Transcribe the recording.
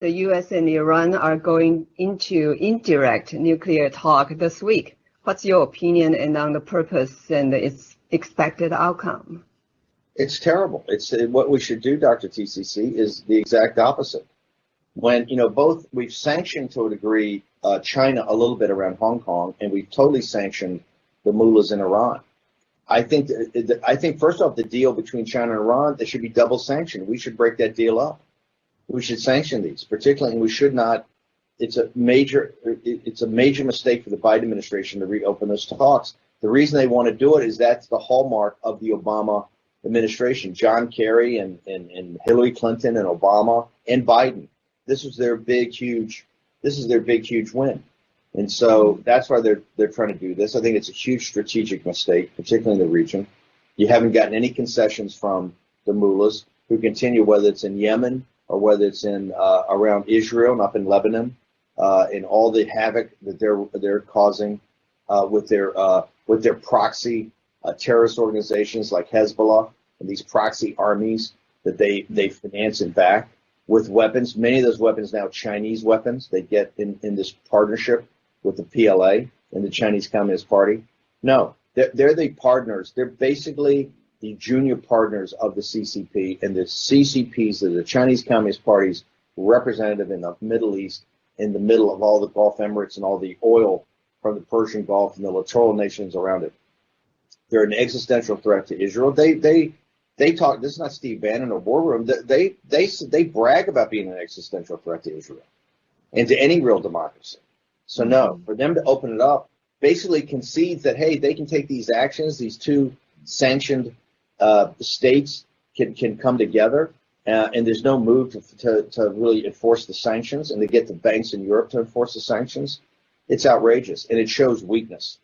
the U.S. and Iran are going into indirect nuclear talk this week. What's your opinion and on the purpose and its expected outcome? It's terrible. It's what we should do, Dr. TCC, is the exact opposite. When, both we've sanctioned to a degree China a little bit around Hong Kong, and we've totally sanctioned the mullahs in Iran. I think first off, the deal between China and Iran, they should be double sanctioned. We should break that deal up. We should sanction these, particularly, and we should not. It's a major mistake for the Biden administration to reopen those talks. The reason they want to do it is that's the hallmark of the Obama administration. John Kerry and Hillary Clinton and Obama and Biden. This is their big, huge win. And so that's why they're trying to do this. I think it's a huge strategic mistake, particularly in the region. You haven't gotten any concessions from the mullahs, who continue, whether it's in Yemen or whether it's in around Israel and up in Lebanon, and all the havoc that they're causing with their proxy terrorist organizations like Hezbollah and these proxy armies that they finance and back with weapons. Many of those weapons now Chinese weapons they get in this partnership with the PLA and the Chinese Communist Party. No, they're the partners. They're basically the junior partners of the CCP, and the CCPs are the Chinese Communist Party's representative in the Middle East, in the middle of all the Gulf Emirates and all the oil from the Persian Gulf and the littoral nations around it. They're an existential threat to Israel. They talk. This is not Steve Bannon or War Room. They brag about being an existential threat to Israel and to any real democracy. So no, for them to open it up basically concedes that, hey, they can take these actions. These two sanctioned states can come together, and there's no move to really enforce the sanctions and to get the banks in Europe to enforce the sanctions. It's outrageous, and it shows weakness.